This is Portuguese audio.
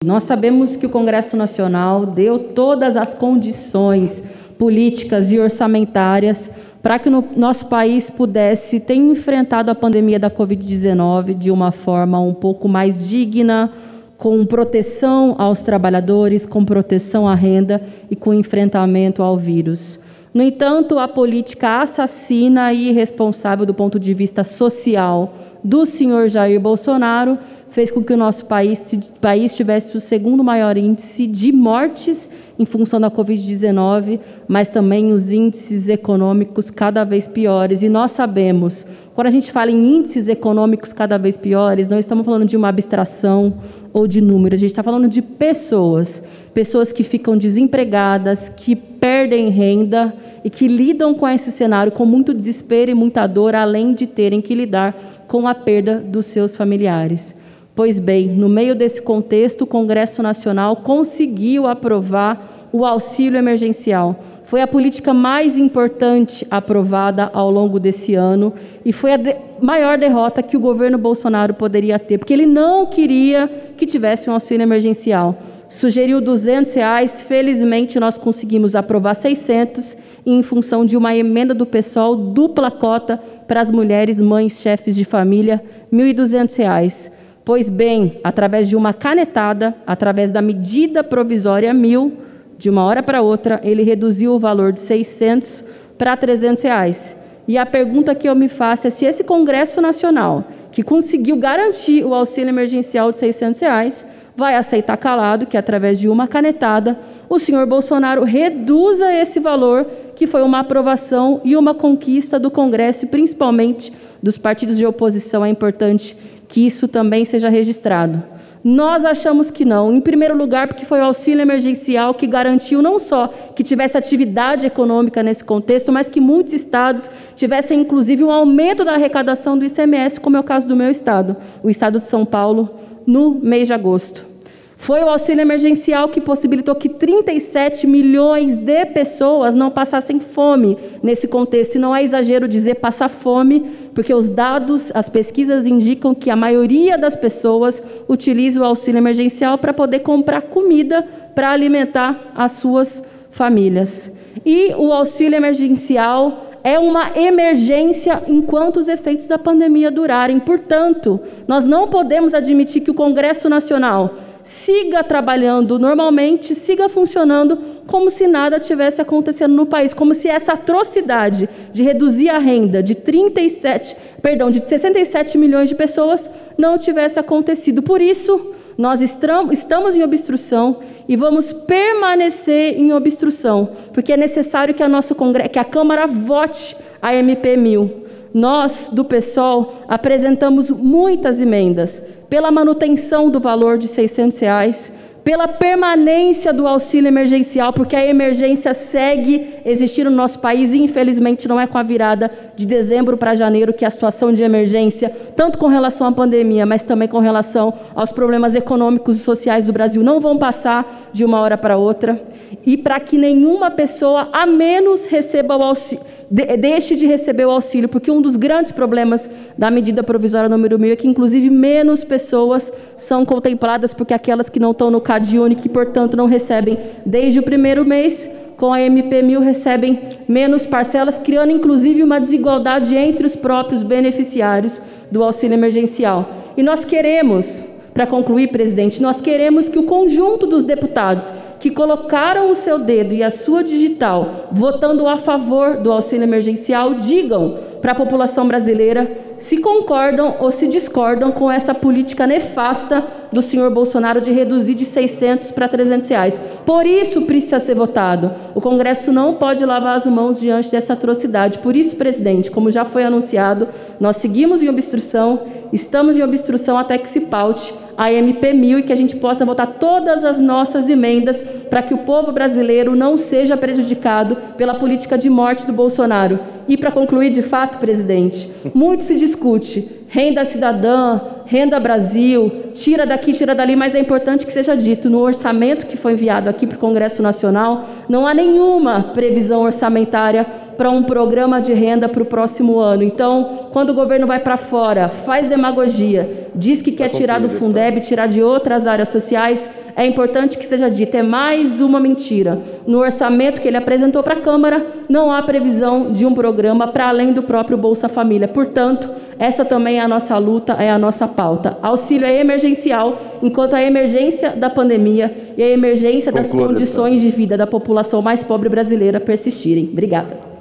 Nós sabemos que o Congresso Nacional deu todas as condições políticas e orçamentárias para que o nosso país pudesse ter enfrentado a pandemia da Covid-19 de uma forma um pouco mais digna, com proteção aos trabalhadores, com proteção à renda e com enfrentamento ao vírus. No entanto, a política assassina e irresponsável do ponto de vista social do senhor Jair Bolsonaro fez com que o nosso país tivesse o segundo maior índice de mortes em função da Covid-19, mas também os índices econômicos cada vez piores. E nós sabemos, quando a gente fala em índices econômicos cada vez piores, não estamos falando de uma abstração ou de números, a gente está falando de pessoas que ficam desempregadas, que perdem renda e que lidam com esse cenário com muito desespero e muita dor, além de terem que lidar com a perda dos seus familiares. Pois bem, no meio desse contexto, o Congresso Nacional conseguiu aprovar o auxílio emergencial. Foi a política mais importante aprovada ao longo desse ano e foi a maior derrota que o governo Bolsonaro poderia ter, porque ele não queria que tivesse um auxílio emergencial. Sugeriu R$200, felizmente nós conseguimos aprovar 600 e em função de uma emenda do PSOL, dupla cota para as mulheres, mães, chefes de família, R$1.200. Pois bem, através de uma canetada, através da medida provisória 1000, de uma hora para outra, ele reduziu o valor de 600 para R$300. E a pergunta que eu me faço é se esse Congresso Nacional, que conseguiu garantir o auxílio emergencial de R$600, vai aceitar calado que, através de uma canetada, o senhor Bolsonaro reduza esse valor, que foi uma aprovação e uma conquista do Congresso, e principalmente dos partidos de oposição. É importante que isso também seja registrado. Nós achamos que não, em primeiro lugar, porque foi o auxílio emergencial que garantiu não só que tivesse atividade econômica nesse contexto, mas que muitos estados tivessem, inclusive, um aumento da arrecadação do ICMS, como é o caso do meu estado, o estado de São Paulo, no mês de agosto. Foi o auxílio emergencial que possibilitou que 37 milhões de pessoas não passassem fome nesse contexto. E não é exagero dizer passar fome, porque os dados, as pesquisas indicam que a maioria das pessoas utiliza o auxílio emergencial para poder comprar comida para alimentar as suas famílias. E o auxílio emergencial é uma emergência enquanto os efeitos da pandemia durarem. Portanto, nós não podemos admitir que o Congresso Nacional siga trabalhando normalmente, siga funcionando como se nada tivesse acontecendo no país, como se essa atrocidade de reduzir a renda de 67 milhões de pessoas não tivesse acontecido. Por isso, nós estamos em obstrução e vamos permanecer em obstrução, porque é necessário que que a Câmara vote a MP 1000. Nós, do PSOL, apresentamos muitas emendas pela manutenção do valor de R$600, pela permanência do auxílio emergencial, porque a emergência segue existindo no nosso país e, infelizmente, não é com a virada de dezembro para janeiro que a situação de emergência, tanto com relação à pandemia, mas também com relação aos problemas econômicos e sociais do Brasil, não vão passar de uma hora para outra. E para que nenhuma pessoa a menos receba o auxílio, deixe de receber o auxílio, porque um dos grandes problemas da medida provisória número 1000 é que, inclusive, menos pessoas são contempladas, porque aquelas que não estão no CadÚnico, que, portanto, não recebem desde o primeiro mês, com a MP 1000 recebem menos parcelas, criando, inclusive, uma desigualdade entre os próprios beneficiários do auxílio emergencial. E nós queremos, para concluir, presidente, nós queremos que o conjunto dos deputados que colocaram o seu dedo e a sua digital votando a favor do auxílio emergencial digam para a população brasileira se concordam ou se discordam com essa política nefasta do senhor Bolsonaro de reduzir de 600 para R$300. Por isso precisa ser votado. O Congresso não pode lavar as mãos diante dessa atrocidade. Por isso, presidente, como já foi anunciado, nós seguimos em obstrução, estamos em obstrução até que se paute a MP 1000 e que a gente possa votar todas as nossas emendas para que o povo brasileiro não seja prejudicado pela política de morte do Bolsonaro. E para concluir, de fato, presidente, muito se discute renda cidadã, renda Brasil, tira daqui, tira dali, mas é importante que seja dito, no orçamento que foi enviado aqui para o Congresso Nacional, não há nenhuma previsão orçamentária para um programa de renda para o próximo ano. Então, quando o governo vai para fora, faz demagogia, diz que quer tirar do Fundeb, tirar de outras áreas sociais, é importante que seja dito, é mais uma mentira. No orçamento que ele apresentou para a Câmara, não há previsão de um programa para além do próprio Bolsa Família. Portanto, essa também é a nossa luta, é a nossa pauta. Auxílio é emergencial, enquanto a emergência da pandemia e a emergência das condições de vida da população mais pobre brasileira persistirem. Obrigada.